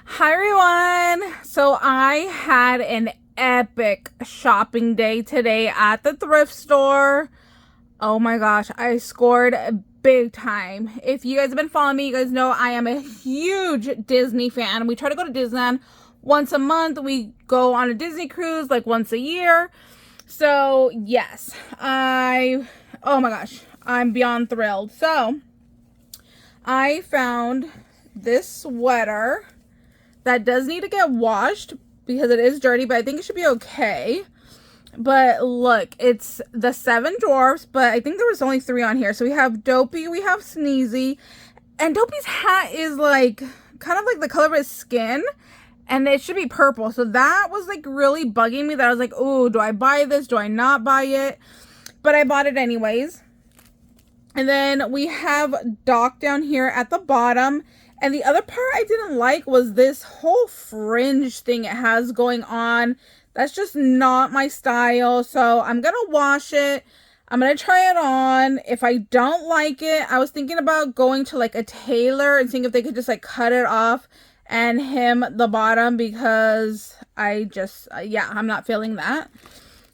Hi everyone! So I had an epic shopping day today at the thrift store. Oh my gosh, I scored big time. If you guys have been following me, you guys know I am a huge Disney fan. We try to go to Disneyland once a month. We go on a Disney cruise like once a year. So yes, oh my gosh, I'm beyond thrilled. So I found this sweater that does need to get washed because it is dirty, but I think it should be okay. But look, it's the Seven Dwarfs, but I think there was only 3 on here. So we have Dopey, we have Sneezy, and Dopey's hat is like kind of like the color of his skin, and it should be purple. So that was like really bugging me that I was like, oh, do I buy this? Do I not buy it? But I bought it anyways. And then we have Doc down here at the bottom. And the other part I didn't like was this whole fringe thing it has going on. That's just not my style. So I'm going to wash it. I'm going to try it on. If I don't like it, I was thinking about going to like a tailor and seeing if they could just like cut it off and hem the bottom, because I just, yeah, I'm not feeling that.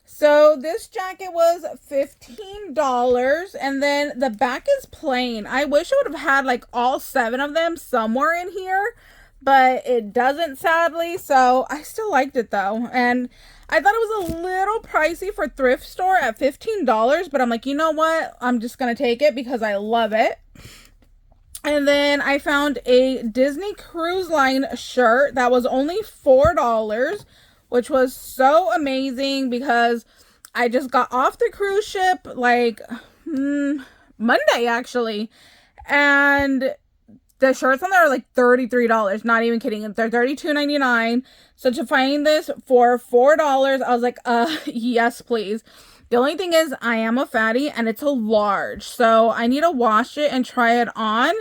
So this jacket was $15, and then the back is plain. I wish I would have had like all 7 of them somewhere in here, but it doesn't, sadly. So I still liked it though, and I thought it was a little pricey for thrift store at $15, but I'm like, you know what? I'm just gonna take it because I love it. And then I found a Disney Cruise Line shirt that was only $4, which was so amazing because I just got off the cruise ship like Monday actually, and the shirts on there are like $33. Not even kidding. They're $32.99. So to find this for $4, I was like, yes, please. The only thing is I am a fatty and it's a large, so I need to wash it and try it on.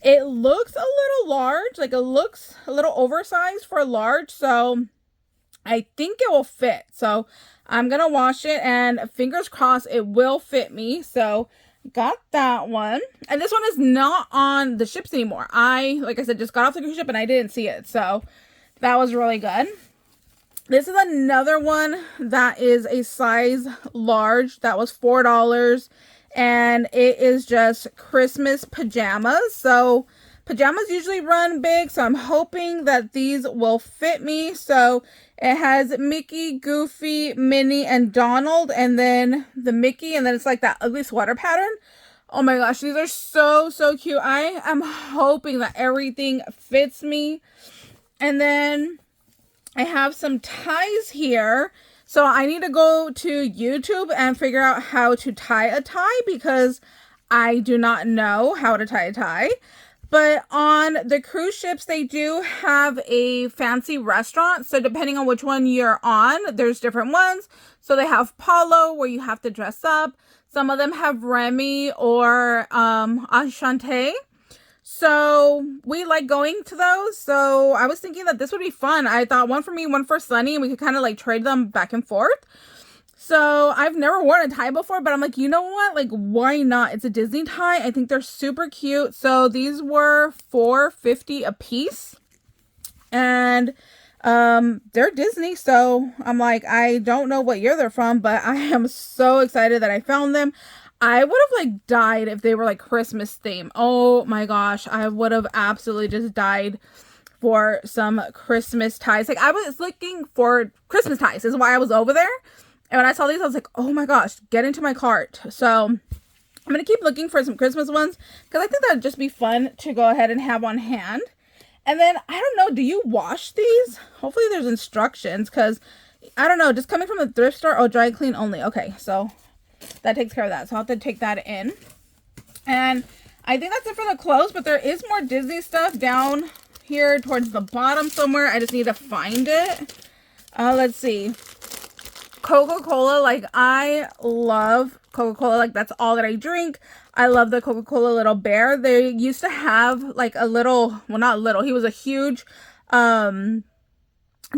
It looks a little large, like it looks a little oversized for a large, so I think it will fit. So I'm gonna wash it and fingers crossed it will fit me. So got that one, and this one is not on the ships anymore. Like I said, just got off the cruise ship and I didn't see it, so that was really good. This is another one that is a size large. That was $4, and it is just Christmas pajamas. So pajamas usually run big, so I'm hoping that these will fit me. So it has Mickey, Goofy, Minnie, and Donald, and then the Mickey, and then it's like that ugly sweater pattern. Oh my gosh, these are so cute. I am hoping that everything fits me. And then I have some ties here. So I need to go to YouTube and figure out how to tie a tie because I do not know how to tie a tie. But on the cruise ships, they do have a fancy restaurant. So depending on which one you're on, there's different ones. So they have Palo, where you have to dress up. Some of them have Remy or Enchante. So we like going to those. So I was thinking that this would be fun. I thought one for me, one for Sunny, and we could kind of like trade them back and forth. So I've never worn a tie before, but I'm like, you know what? Like, why not? It's a Disney tie. I think they're super cute. So these were $4.50 a piece, and they're Disney. So I'm like, I don't know what year they're from, but I am so excited that I found them. I would have like died if they were like Christmas theme. Oh my gosh, I would have absolutely just died for some Christmas ties. Like, I was looking for Christmas ties, is why I was over there. And when I saw these, I was like, oh my gosh, get into my cart. So I'm going to keep looking for some Christmas ones because I think that would just be fun to go ahead and have on hand. And then, I don't know, do you wash these? Hopefully there's instructions, because I don't know, just coming from the thrift store. Oh, dry clean only. Okay, so that takes care of that. So I'll have to take that in. And I think that's it for the clothes, but there is more Disney stuff down here towards the bottom somewhere. I just need to find it. Let's see. Coca-Cola, like I love Coca-Cola, like that's all that I drink. I love the Coca-Cola little bear. They used to have like a little, well, not little, he was a huge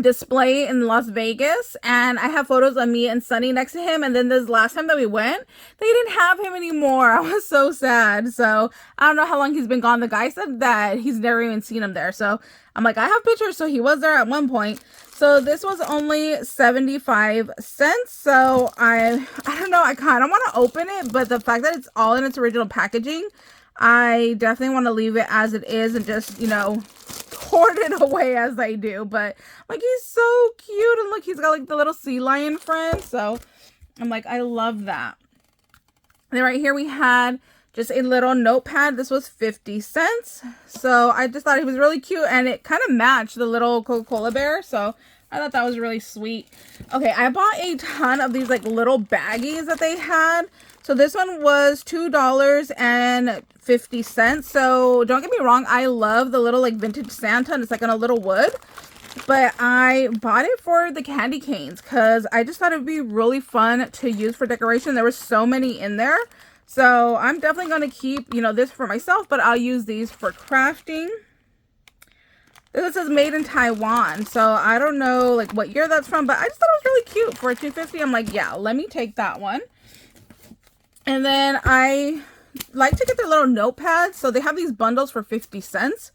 display in Las Vegas, and I have photos of me and Sunny next to him. And then this last time that we went, they didn't have him anymore. I was so sad. So I don't know how long he's been gone. The guy said that he's never even seen him there. So I'm like, I have pictures. So he was there at one point. So this was only 75 cents. So I don't know, I kind of want to open it, but the fact that it's all in its original packaging, I definitely want to leave it as it is and just, you know, hoard it away as I do. But like, he's so cute, and look, he's got like the little sea lion friend. So I'm like, I love that. And then right here we had just a little notepad. This was 50 cents. So I just thought he was really cute, and it kind of matched the little Coca-Cola bear. So I thought that was really sweet. Okay, I bought a ton of these like little baggies that they had. So this one was $2.50. So don't get me wrong, I love the little like vintage Santa, and it's like on a little wood. But I bought it for the candy canes because I just thought it would be really fun to use for decoration. There were so many in there. So I'm definitely going to keep, you know, this for myself, but I'll use these for crafting. This says made in Taiwan. So I don't know like what year that's from, but I just thought it was really cute for $2.50. I'm like, yeah, let me take that one. And then I like to get their little notepads. So they have these bundles for 50 cents.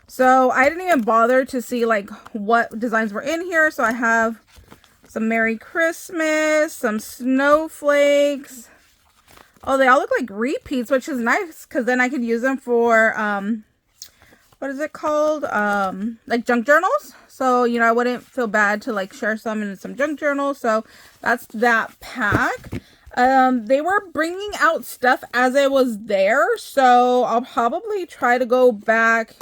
So I didn't even bother to see like what designs were in here. So I have some Merry Christmas, some snowflakes. Oh, they all look like repeats, which is nice because then I could use them for, what is it called? Like junk journals. So, you know, I wouldn't feel bad to like share some in some junk journals. So that's that pack. They were bringing out stuff as I was there. So I'll probably try to go back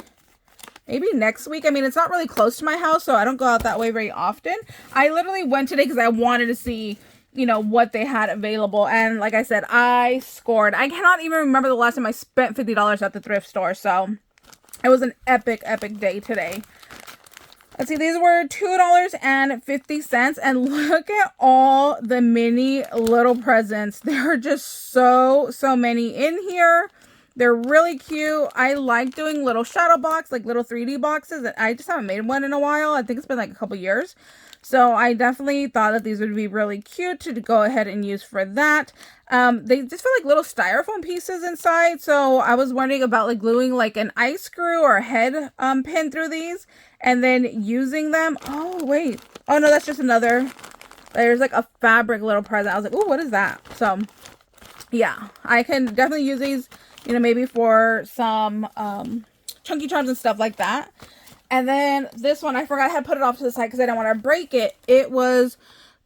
maybe next week. I mean, it's not really close to my house, so I don't go out that way very often. I literally went today because I wanted to see, you know, what they had available. And like I said, I scored. I cannot even remember the last time I spent $50 at the thrift store. So it was an epic, epic day today. Let's see, these were $2.50. And look at all the mini little presents. There are just so many in here. They're really cute. I like doing little shadow box, like little 3D boxes. I just haven't made one in a while. I think it's been like a couple years. So I definitely thought that these would be really cute to go ahead and use for that. They just feel like little styrofoam pieces inside. So I was wondering about like gluing like an ice screw or a head pin through these and then using them. Oh, wait. Oh, no, that's just another. There's like a fabric little present. I was like, oh, what is that? So yeah, I can definitely use these, you know, maybe for some chunky charms and stuff like that. And then this one, I forgot I had put it off to the side because I didn't want to break it. It was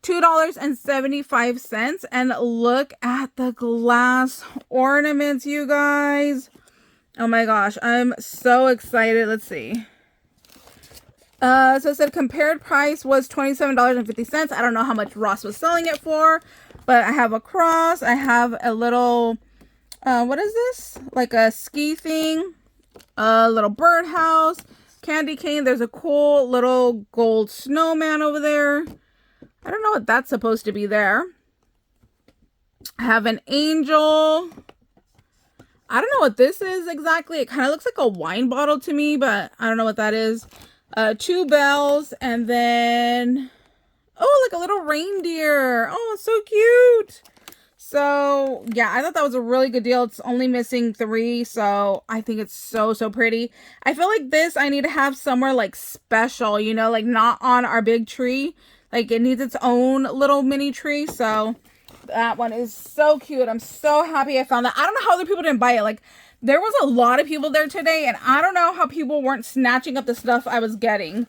$2.75. And look at the glass ornaments, you guys. Oh my gosh, I'm so excited. Let's see. So it said compared price was $27.50. I don't know how much Ross was selling it for, but I have a cross. I have a little, what is this? Like a ski thing, a little birdhouse, candy cane. There's a cool little gold snowman over there. I don't know what that's supposed to be there. I have an angel. I don't know what this is exactly. It kind of looks like a wine bottle to me, but I don't know what that is. 2 bells, and then, oh, like a little reindeer. Oh, it's so cute. So yeah, I thought that was a really good deal. It's only missing 3, so I think it's so pretty. I feel like this I need to have somewhere like special, you know, like not on our big tree. Like it needs its own little mini tree. So that one is so cute. I'm so happy I found that. I don't know how other people didn't buy it. Like there was a lot of people there today, and I don't know how people weren't snatching up the stuff I was getting.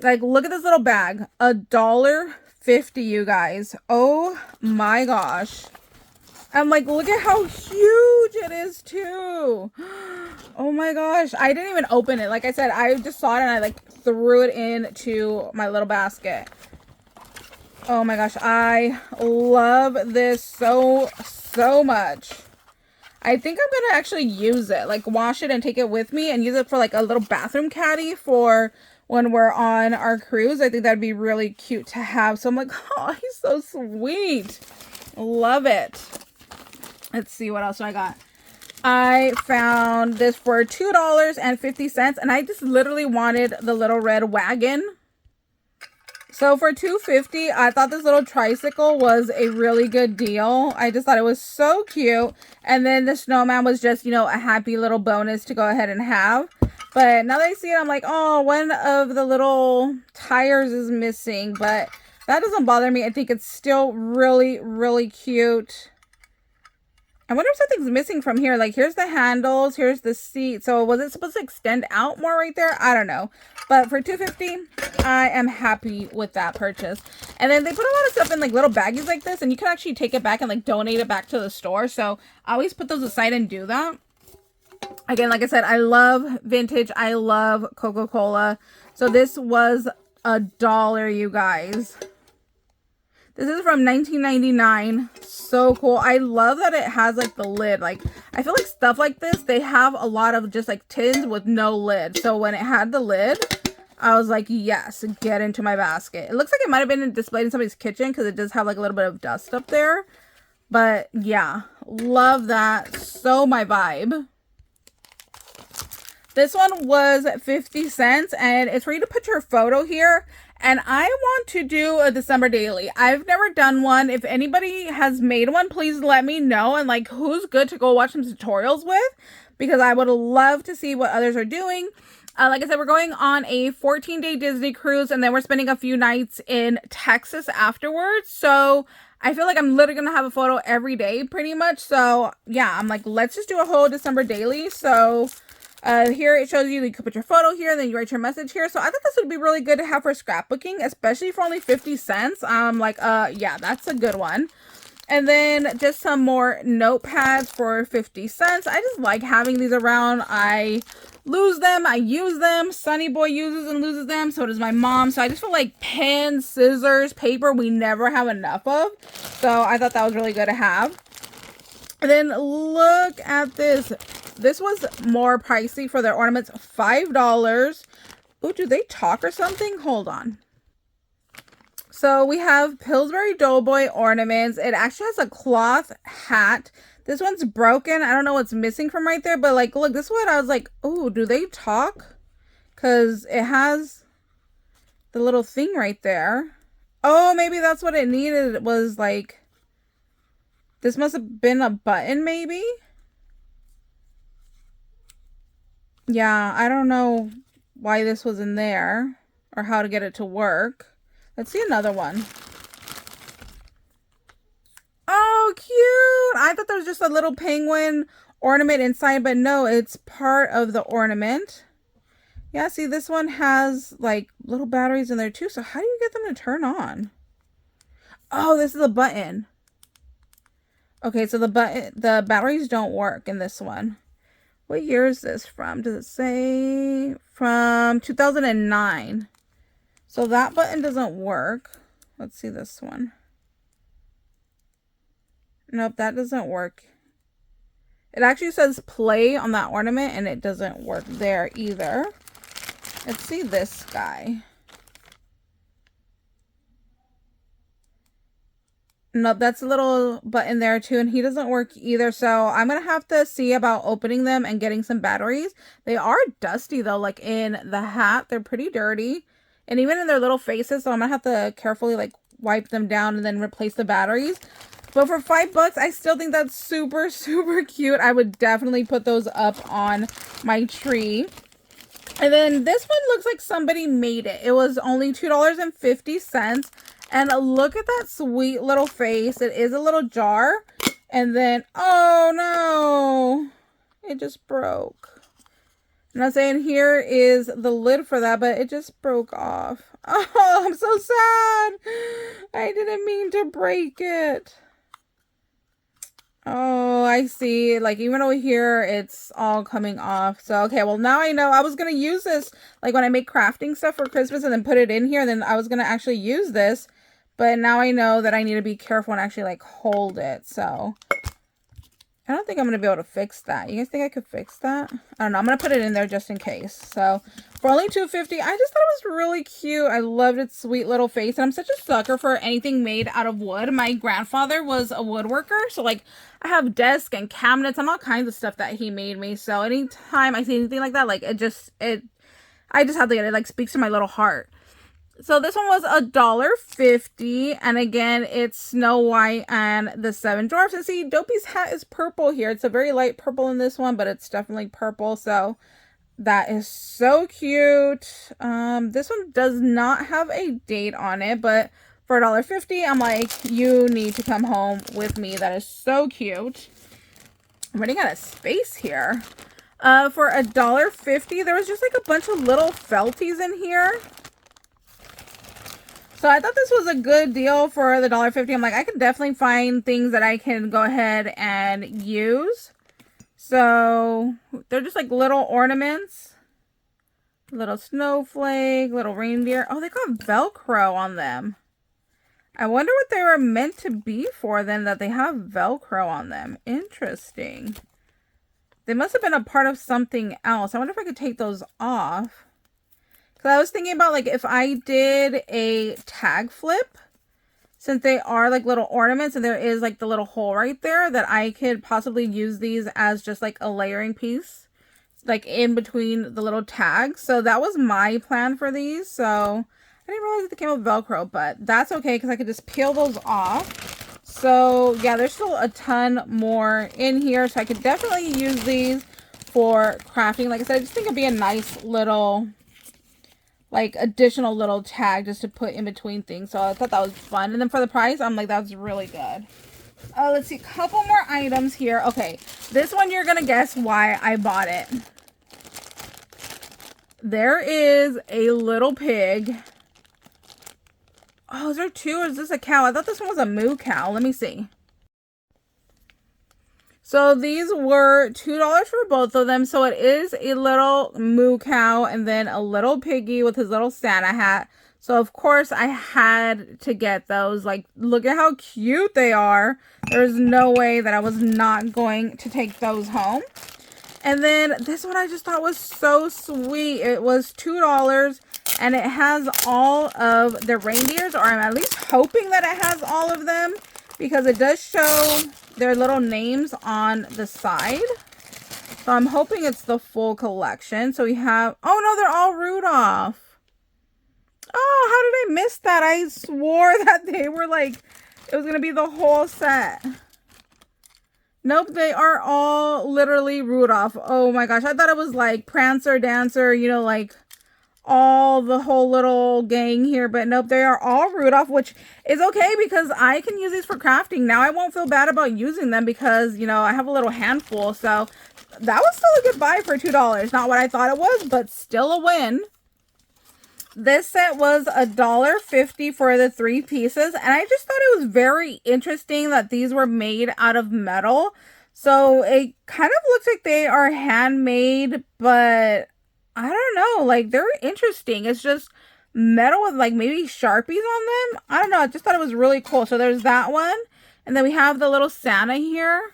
Like look at this little bag, $1.50, you guys. Oh my gosh. I'm like, look at how huge it is too. Oh my gosh. I didn't even open it. Like I said, I just saw it and I like threw it into my little basket. Oh my gosh. I love this so much. I think I'm going to actually use it. Like wash it and take it with me and use it for like a little bathroom caddy for when we're on our cruise. I think that'd be really cute to have. So I'm like, oh, he's so sweet. Love it. Let's see what else I got. I found this for $2.50, and I just literally wanted the little red wagon. So for $2.50, I thought this little tricycle was a really good deal. I just thought it was so cute. And then the snowman was just, you know, a happy little bonus to go ahead and have. But now that I see it, I'm like, oh, one of the little tires is missing. But that doesn't bother me. I think it's still really, really cute. I wonder if something's missing from here. Like, here's the handles, here's the seat. So was it supposed to extend out more right there? I don't know. But for $2.50, I am happy with that purchase. And then they put a lot of stuff in like little baggies like this, and you can actually take it back and like donate it back to the store. So I always put those aside and do that. Again, like I said, I love vintage. I love Coca-Cola. So this was $1, you guys. This is from 1999. So cool. I love that it has like the lid. Like, I feel like stuff like this, they have a lot of just like tins with no lid. So when it had the lid, I was like, yes, get into my basket. It looks like it might have been displayed in somebody's kitchen because it does have like a little bit of dust up there. But yeah, love that. So my vibe. This one was 50 cents and it's for you to put your photo here. And I want to do a December daily. I've never done one. If anybody has made one, please let me know. And like, who's good to go watch some tutorials with, because I would love to see what others are doing. Like I said, we're going on a 14-day Disney cruise, and then we're spending a few nights in Texas afterwards. So I feel like I'm literally going to have a photo every day pretty much. So yeah, I'm like, let's just do a whole December daily. So here it shows you can put your photo here, and then you write your message here. So I thought this would be really good to have for scrapbooking, especially for only 50 cents. I'm like, yeah, that's a good one. And then just some more notepads for 50 cents. I just like having these around. I lose them, I use them. Sunny Boy uses and loses them. So does my mom. So I just feel like pens, scissors, paper, we never have enough of. So I thought that was really good to have. And then look at this. This was more pricey for their ornaments, $5. Oh, do they talk or something? Hold on. So we have Pillsbury Doughboy ornaments. It actually has a cloth hat. This one's broken. I don't know what's missing from right there, but like, look, this one, I was like, oh, do they talk? Because it has the little thing right there. Oh, maybe that's what it needed. It was like, this must have been a button maybe. Yeah, I don't know why this was in there or how to get it to work. Let's see another one. Oh, cute. I thought there was just a little penguin ornament inside, but no, it's part of the ornament. Yeah, see, this one has like little batteries in there too. So how do you get them to turn on? Oh, this is a button. Okay, so the batteries don't work in this one. What year is this from? Does it say? From 2009. So that button doesn't work. Let's see this one. Nope, that doesn't work. It actually says play on that ornament, and it doesn't work there either. Let's see this guy. Nope, that's a little button there too, and he doesn't work either. So I'm gonna have to see about opening them and getting some batteries. They are dusty though, like in the hat, they're pretty dirty, and even in their little faces. So I'm gonna have to carefully like wipe them down and then replace the batteries. But for $5, I still think that's super, super cute. I would definitely put those up on my tree. And then this one looks like somebody made it. It was only $2.50. And look at that sweet little face. It is a little jar. And then, oh no, it just broke. And I'm saying here is the lid for that, but it just broke off. Oh, I'm so sad. I didn't mean to break it. Oh, I see. Like, even over here, it's all coming off. So, okay, well, now I know. I was going to use this, like, when I make crafting stuff for Christmas and then put it in here. Then I was going to actually use this. But now I know that I need to be careful and actually, like, hold it. So, I don't think I'm going to be able to fix that. You guys think I could fix that? I don't know. I'm going to put it in there just in case. So, for only $2.50, I just thought it was really cute. I loved its sweet little face. And I'm such a sucker for anything made out of wood. My grandfather was a woodworker. So, like, I have desks and cabinets and all kinds of stuff that he made me. So, anytime I see anything like that, like, I just have to get it. Like, speaks to my little heart. So this one was $1.50, and again, it's Snow White and the Seven Dwarfs. And see, Dopey's hat is purple here. It's a very light purple in this one, but it's definitely purple. So that is so cute. This one does not have a date on it, but for $1.50, I'm like, you need to come home with me. That is so cute. I'm running out of space here. For $1.50, there was just like a bunch of little felties in here. So I thought this was a good deal for the $1.50. I'm like, I can definitely find things that I can go ahead and use. So they're just like little ornaments. Little snowflake, little reindeer. Oh, they got Velcro on them. I wonder what they were meant to be for then, that they have Velcro on them. Interesting. They must have been a part of something else. I wonder if I could take those off. I was thinking about like if I did a tag flip, since they are like little ornaments and there is like the little hole right there, that I could possibly use these as just like a layering piece, like in between the little tags. So that was my plan for these. So I didn't realize they came with Velcro, but that's okay because I could just peel those off. So yeah, there's still a ton more in here. So I could definitely use these for crafting. Like I said, I just think it'd be a nice little like additional little tag just to put in between things. So I thought that was fun. And then for the price, I'm like, that's really good. Let's see, a couple more items here. Okay, this one you're gonna guess why I bought it. There is a little pig. Oh, is there two or is this a cow? I thought this one was a moo cow. Let me see. So these were $2 for both of them. So it is a little moo cow and then a little piggy with his little Santa hat. So of course I had to get those. Like, look at how cute they are. There's no way that I was not going to take those home. And then this one I just thought was so sweet. It was $2 and it has all of the reindeers, or I'm at least hoping that it has all of them, because it does show their little names on the side. So I'm hoping it's the full collection. So we have, oh no, they're all Rudolph. Oh, how did I miss that? I swore that they were like, it was going to be the whole set. Nope, they are all literally Rudolph. Oh my gosh, I thought it was like Prancer, Dancer, you know, like all the whole little gang here, but nope, they are all Rudolph, which is okay because I can use these for crafting. Now I won't feel bad about using them because, you know, I have a little handful. So that was still a good buy for $2. Not what I thought it was, but still a win. This set was $1.50 for the 3 pieces, and I just thought it was very interesting that these were made out of metal. So it kind of looks like they are handmade, but I don't know, like they're interesting. It's just metal with like maybe Sharpies on them. I don't know, I just thought it was really cool. So there's that one, and then we have the little Santa here.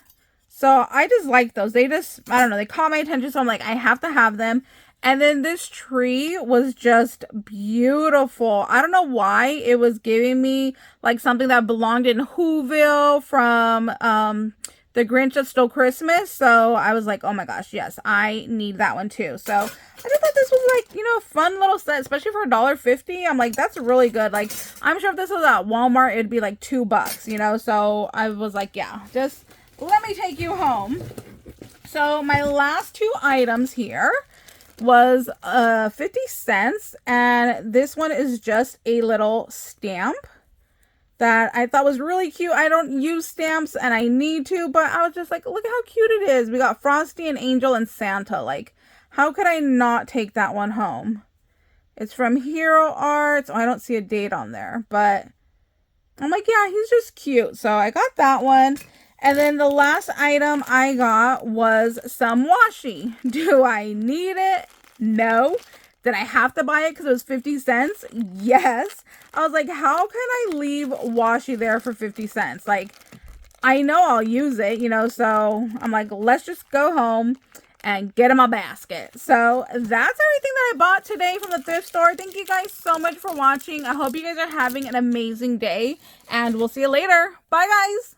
So I just like those. They just, I don't know, they caught my attention, so I'm like, I have to have them. And then this tree was just beautiful. I don't know why it was giving me like something that belonged in Whoville from The Grinch That Stole Christmas. So I was like, oh my gosh, yes, I need that one too. So I just thought this was like, you know, a fun little set, especially for $1.50. I'm like, that's really good. Like, I'm sure if this was at Walmart, it'd be like $2, you know? So I was like, yeah, just let me take you home. So my last 2 items here was 50 cents, and this one is just a little stamp that I thought was really cute. I don't use stamps and I need to, but I was just like, look at how cute it is. We got Frosty and Angel and Santa. Like, how could I not take that one home? It's from Hero Arts. Oh, I don't see a date on there, but I'm like, yeah, he's just cute. So I got that one. And then the last item I got was some washi. Do I need it? No. Did I have to buy it because it was 50 cents? Yes. I was like, how can I leave washi there for 50 cents? Like, I know I'll use it, you know, so I'm like, let's just go home and get in my basket. So that's everything that I bought today from the thrift store. Thank you guys so much for watching. I hope you guys are having an amazing day, and we'll see you later. Bye, guys.